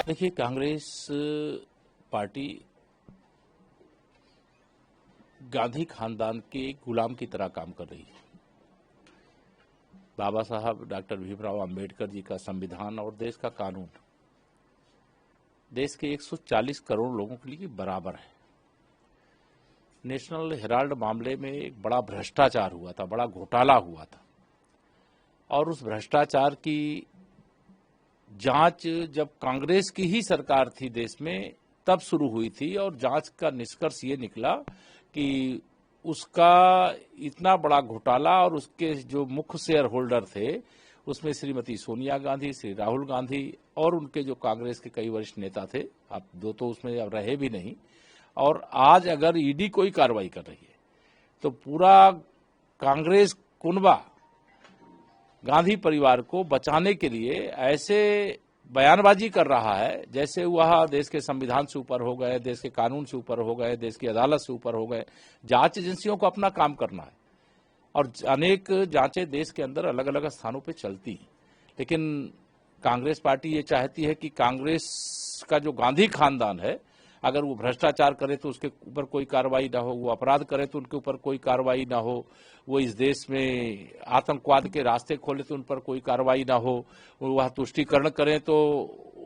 देखिए, कांग्रेस पार्टी गांधी खानदान के गुलाम की तरह काम कर रही है। बाबा साहब डॉक्टर भीमराव अंबेडकर जी का संविधान और देश का कानून देश के 140 करोड़ लोगों के लिए बराबर है। नेशनल हेराल्ड मामले में एक बड़ा भ्रष्टाचार हुआ था, बड़ा घोटाला हुआ था, और उस भ्रष्टाचार की जांच जब कांग्रेस की ही सरकार थी देश में तब शुरू हुई थी, और जांच का निष्कर्ष ये निकला कि उसका इतना बड़ा घोटाला और उसके जो मुख्य शेयर होल्डर थे उसमें श्रीमती सोनिया गांधी, श्री राहुल गांधी और उनके जो कांग्रेस के कई वरिष्ठ नेता थे, अब दो तो उसमें अब रहे भी नहीं। और आज अगर ईडी कोई कार्रवाई कर रही है तो पूरा कांग्रेस कुनबा गांधी परिवार को बचाने के लिए ऐसे बयानबाजी कर रहा है जैसे वह देश के संविधान से ऊपर हो गए, देश के कानून से ऊपर हो गए, देश की अदालत से ऊपर हो गए। जांच एजेंसियों को अपना काम करना है और अनेक जांचें देश के अंदर अलग अलग स्थानों पे चलती हैं, लेकिन कांग्रेस पार्टी ये चाहती है कि कांग्रेस का जो गांधी खानदान है, अगर वो भ्रष्टाचार करे तो उसके ऊपर कोई कार्रवाई ना हो, वो अपराध करे तो उनके ऊपर कोई कार्रवाई ना हो, वो इस देश में आतंकवाद के रास्ते खोले तो उन पर कोई कार्रवाई ना हो, वह तुष्टीकरण करें तो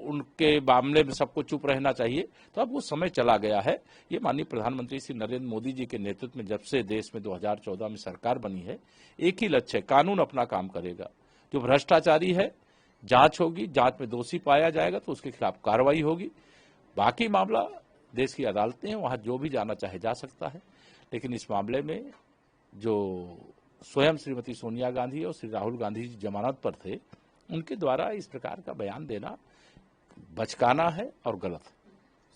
उनके मामले में सबको चुप रहना चाहिए। तो अब वो समय चला गया है। ये माननीय प्रधानमंत्री श्री नरेंद्र मोदी जी के नेतृत्व में जब से देश में 2014 में सरकार बनी है, एक ही लक्ष्य है, कानून अपना काम करेगा। जो भ्रष्टाचारी है जांच होगी, जांच में दोषी पाया जाएगा तो उसके खिलाफ कार्रवाई होगी। बाकी मामला देश की अदालतें हैं, वहां जो भी जाना चाहे जा सकता है, लेकिन इस मामले में जो स्वयं श्रीमती सोनिया गांधी और श्री राहुल गांधी जी जमानत पर थे, उनके द्वारा इस प्रकार का बयान देना बचकाना है और गलत है।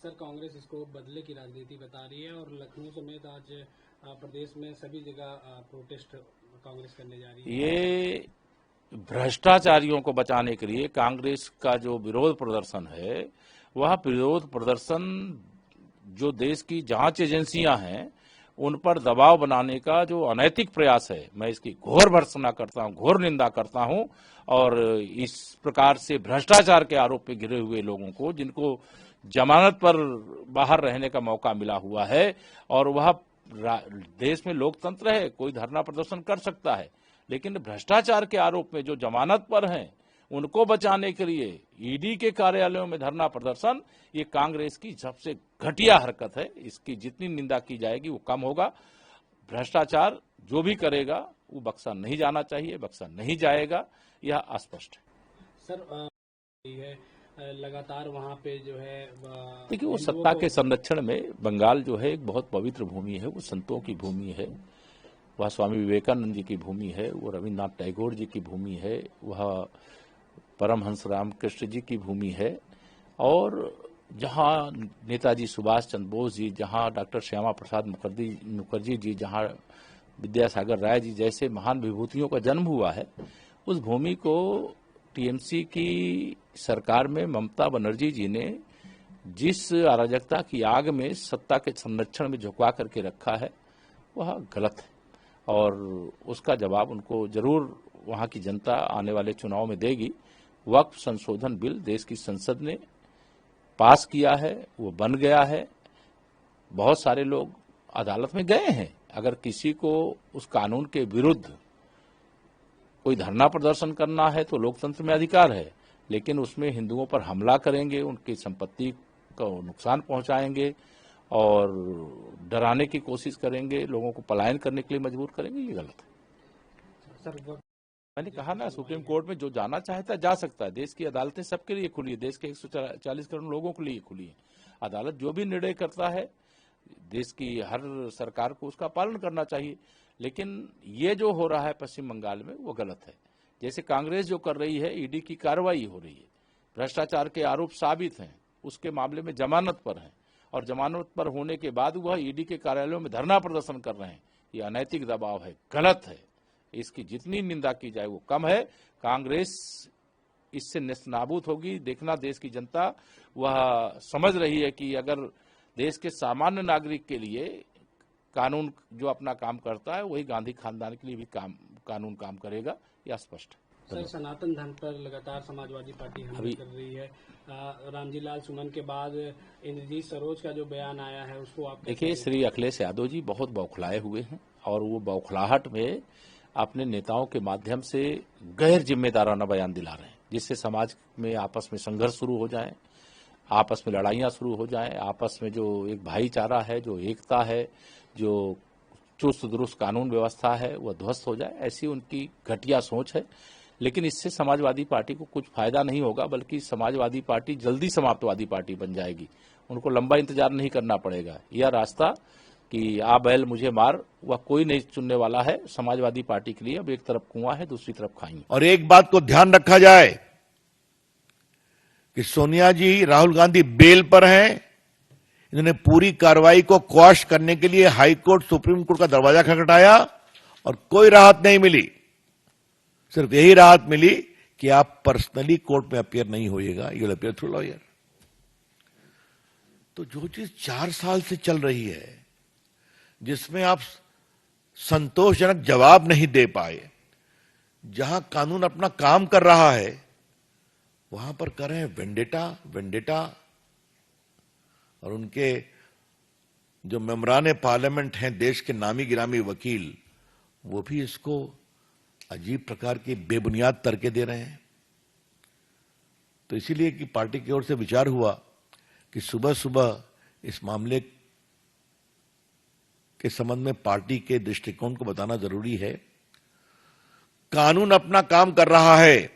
सर, कांग्रेस इसको बदले की राजनीति बता रही है और लखनऊ समेत आज प्रदेश में सभी जगह प्रोटेस्ट कांग्रेस करने जा रही है। ये भ्रष्टाचारियों को बचाने के लिए कांग्रेस का जो विरोध प्रदर्शन है, वह विरोध प्रदर्शन जो देश की जांच एजेंसियां हैं उन पर दबाव बनाने का जो अनैतिक प्रयास है, मैं इसकी घोर भर्त्सना करता हूं, घोर निंदा करता हूं। और इस प्रकार से भ्रष्टाचार के आरोप पे घिरे हुए लोगों को, जिनको जमानत पर बाहर रहने का मौका मिला हुआ है, और वह देश में लोकतंत्र है, कोई धरना प्रदर्शन कर सकता है, लेकिन भ्रष्टाचार के आरोप में जो जमानत पर हैं उनको बचाने के लिए ईडी के कार्यालयों में धरना प्रदर्शन, ये कांग्रेस की सबसे घटिया हरकत है। इसकी जितनी निंदा की जाएगी वो कम होगा। भ्रष्टाचार जो भी करेगा वो बख्शा नहीं जाना चाहिए, बख्शा नहीं जाएगा, यह स्पष्ट है। सर, लगातार वहां पे जो है देखिए, वो सत्ता के संरक्षण में बंगाल जो है एक बहुत पवित्र भूमि है, वो संतों की भूमि है, वह स्वामी विवेकानंद जी की भूमि है, वो रविन्द्रनाथ टैगोर जी की भूमि है, वह परमहंस रामकृष्ण जी की भूमि है, और जहां नेताजी सुभाष चंद्र बोस जी, जहां डॉक्टर श्यामा प्रसाद मुखर्जी जी, जहां विद्यासागर राय जी जैसे महान विभूतियों का जन्म हुआ है, उस भूमि को टीएमसी की सरकार में ममता बनर्जी जी ने जिस अराजकता की आग में सत्ता के संरक्षण में झुकवा करके रखा है, वह गलत है, और उसका जवाब उनको जरूर वहां की जनता आने वाले चुनाव में देगी। वक्फ संशोधन बिल देश की संसद ने पास किया है, वो बन गया है, बहुत सारे लोग अदालत में गए हैं। अगर किसी को उस कानून के विरुद्ध कोई धरना प्रदर्शन करना है तो लोकतंत्र में अधिकार है, लेकिन उसमें हिंदुओं पर हमला करेंगे, उनकी संपत्ति को नुकसान पहुंचाएंगे और डराने की कोशिश करेंगे, लोगों को पलायन करने के लिए मजबूर करेंगे, ये गलत है। मैंने कहा ना, सुप्रीम कोर्ट में जो जाना चाहता है जा सकता है। देश की अदालतें सबके लिए खुली है, देश के 140 करोड़ लोगों के लिए खुली है। अदालत जो भी निर्णय करता है, देश की हर सरकार को उसका पालन करना चाहिए, लेकिन ये जो हो रहा है पश्चिम बंगाल में वो गलत है। जैसे कांग्रेस जो कर रही है, ईडी की कार्रवाई हो रही है, भ्रष्टाचार के आरोप साबित हैं, उसके मामले में जमानत पर है, और जमानत पर होने के बाद वह ईडी के कार्यालयों में धरना प्रदर्शन कर रहे हैं, ये अनैतिक दबाव है, गलत है। इसकी जितनी निंदा की जाए वो कम है। कांग्रेस इससे नेस्तनाबूद होगी। देखना, देश की जनता वह समझ रही है कि अगर देश के सामान्य नागरिक के लिए कानून जो अपना काम करता है, वही गांधी खानदान के लिए भी कानून काम करेगा, यह स्पष्ट है। सर, सनातन धर्म पर लगातार समाजवादी पार्टी हमले कर रही है। रामजी लाल सुमन के बाद इंद्रजीत सरोज का जो बयान आया है उसको आप देखिए, श्री अखिलेश यादव जी बहुत बौखलाए हुए हैं और वो बौखलाहट में अपने नेताओं के माध्यम से गैर जिम्मेदाराना बयान दिला रहे हैं, जिससे समाज में आपस में संघर्ष शुरू हो जाए, आपस में लड़ाइयां शुरू हो जाएं, आपस में जो एक भाईचारा है, जो एकता है, जो चुस्त दुरुस्त कानून व्यवस्था है, वह ध्वस्त हो जाए, ऐसी उनकी घटिया सोच है। लेकिन इससे समाजवादी पार्टी को कुछ फायदा नहीं होगा, बल्कि समाजवादी पार्टी जल्दी समाप्तवादी पार्टी बन जाएगी। उनको लंबा इंतजार नहीं करना पड़ेगा। यह रास्ता कि आ बैल मुझे मार, वह कोई नहीं चुनने वाला है समाजवादी पार्टी के लिए। अब एक तरफ कुआं है, दूसरी तरफ खाई। और एक बात को ध्यान रखा जाए कि सोनिया जी, राहुल गांधी बेल पर हैं। इन्होंने पूरी कार्रवाई को क्वाश करने के लिए हाई कोर्ट, सुप्रीम कोर्ट का दरवाजा खटखटाया और कोई राहत नहीं मिली। सिर्फ यही राहत मिली कि आप पर्सनली कोर्ट में अपीयर नहीं होइएगा, you will appear through lawyer. तो जो चीज 4 साल से चल रही है, जिसमें आप संतोषजनक जवाब नहीं दे पाए, जहां कानून अपना काम कर रहा है, वहां पर कर रहे हैं वेंडेटा। और उनके जो मेंबरान पार्लियामेंट हैं, देश के नामी गिरामी वकील, वो भी इसको अजीब प्रकार की बेबुनियाद तर्के दे रहे हैं। तो इसीलिए कि पार्टी की ओर से विचार हुआ कि सुबह सुबह इस मामले के संबंध में पार्टी के दृष्टिकोण को बताना जरूरी है। कानून अपना काम कर रहा है,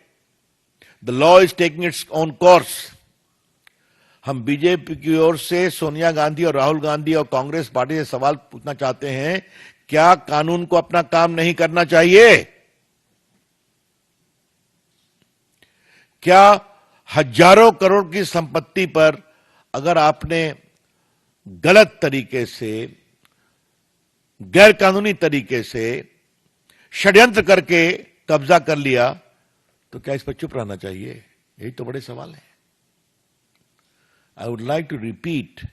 the law is taking its own course. हम बीजेपी की ओर से सोनिया गांधी और राहुल गांधी और कांग्रेस पार्टी से सवाल पूछना चाहते हैं, क्या कानून को अपना काम नहीं करना चाहिए? क्या हजारों करोड़ की संपत्ति पर अगर आपने गलत तरीके से, गैर कानूनी तरीके से षड्यंत्र करके कब्जा कर लिया, तो क्या इस पर चुप रहना चाहिए? यही तो बड़े सवाल हैं। I would like to repeat,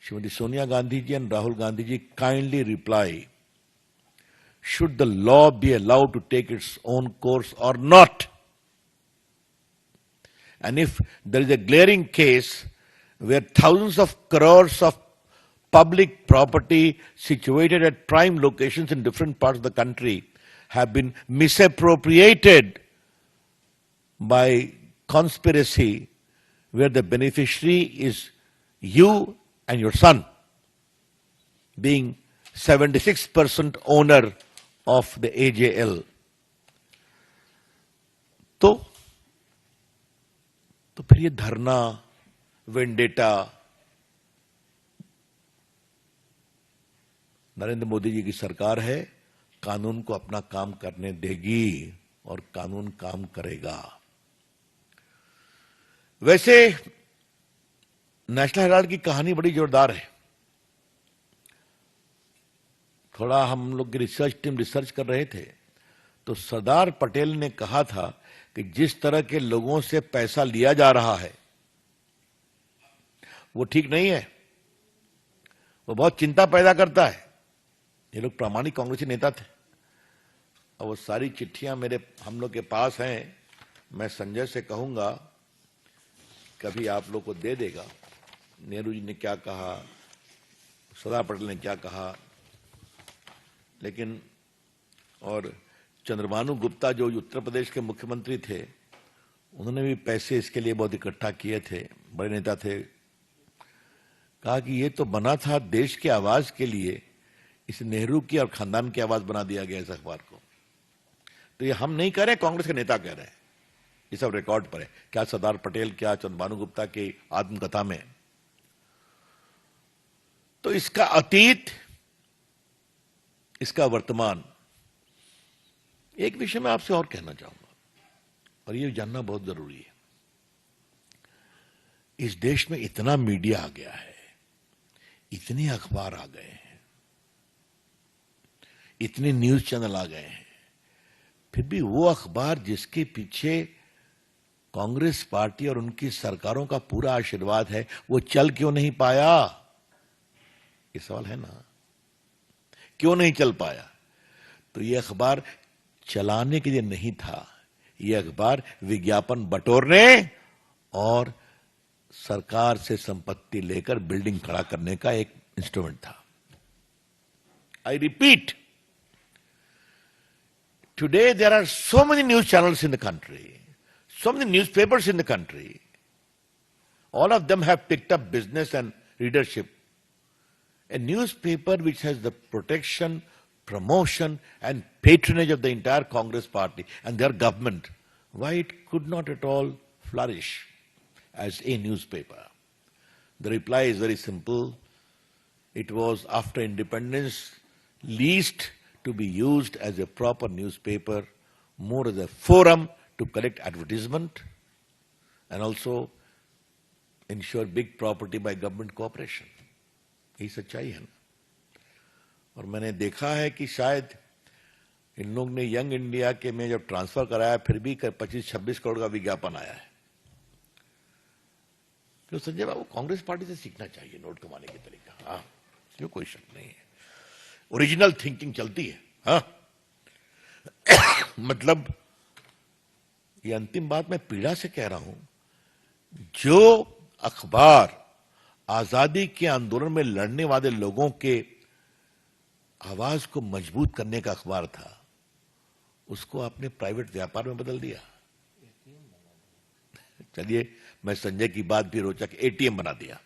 Srimati Sonia Gandhi ji and Rahul Gandhi ji, kindly reply. Should the law be allowed to take its own course or not? And if there is a glaring case where thousands of crores of public property situated at prime locations in different parts of the country have been misappropriated by conspiracy, where the beneficiary is you and your son, being 76% owner of the AJL. तो फिर ये धरना, vendetta, Narendra Modi ji की सरकार है, कानून को अपना काम करने देगी और कानून काम करेगा। वैसे नेशनल हेराल्ड की कहानी बड़ी जोरदार है। थोड़ा हम लोग की रिसर्च टीम रिसर्च कर रहे थे, तो सरदार पटेल ने कहा था कि जिस तरह के लोगों से पैसा लिया जा रहा है वो ठीक नहीं है, वो बहुत चिंता पैदा करता है। ये लोग प्रामाणिक कांग्रेसी नेता थे और वो सारी चिट्ठियां हम लोग के पास हैं। मैं संजय से कहूंगा कभी आप लोग को दे देगा। नेहरू जी ने क्या कहा, सरदार पटेल ने क्या कहा, लेकिन और चंद्रभानु गुप्ता जो उत्तर प्रदेश के मुख्यमंत्री थे, उन्होंने भी पैसे इसके लिए बहुत इकट्ठा किए थे, बड़े नेता थे। कहा कि ये तो बना था देश की आवाज के लिए, इस नेहरू की और खानदान की आवाज बना दिया गया इस अखबार को। तो ये हम नहीं कह रहे, कांग्रेस के नेता कह रहे हैं, ये सब रिकॉर्ड पर है। क्या सरदार पटेल, क्या चंद्रभानु गुप्ता की आत्मकथा में। तो इसका अतीत, इसका वर्तमान। एक विषय मैं आपसे और कहना चाहूंगा और ये जानना बहुत जरूरी है। इस देश में इतना मीडिया आ गया है, इतने अखबार आ गए हैं, इतने न्यूज चैनल आ गए हैं, फिर भी वो अखबार जिसके पीछे कांग्रेस पार्टी और उनकी सरकारों का पूरा आशीर्वाद है, वो चल क्यों नहीं पाया? ये सवाल है ना, क्यों नहीं चल पाया? तो ये अखबार चलाने के लिए नहीं था, यह अखबार विज्ञापन बटोरने और सरकार से संपत्ति लेकर बिल्डिंग खड़ा करने का एक इंस्ट्रूमेंट था। I repeat, today there are so many news channels in the country, so many newspapers in the country. All of them have picked up business and readership. A newspaper which has the protection, promotion and patronage of the entire Congress party and their government, why it could not at all flourish as a newspaper? The reply is very simple. It was after independence least to be used as a proper newspaper, more as a forum to collect advertisement and also ensure big property by government cooperation. यही सच्चाई है ना। और मैंने देखा है कि शायद इन लोग ने यंग इंडिया के में जब ट्रांसफर कराया फिर भी 25-26 करोड़ का विज्ञापन आया है। तो संजय बाबू कांग्रेस पार्टी से सीखना चाहिए नोट कमाने की तरीका। हाँ, क्यों, कोई शक नहीं है, ओरिजिनल थिंकिंग चलती है। हाँ मतलब ये अंतिम बात मैं पीड़ा से कह रहा हूं, जो अखबार आजादी के आंदोलन में लड़ने वाले लोगों के आवाज को मजबूत करने का अखबार था, उसको आपने प्राइवेट व्यापार में बदल दिया। चलिए, मैं संजय की बात भी रोचक, एटीएम बना दिया।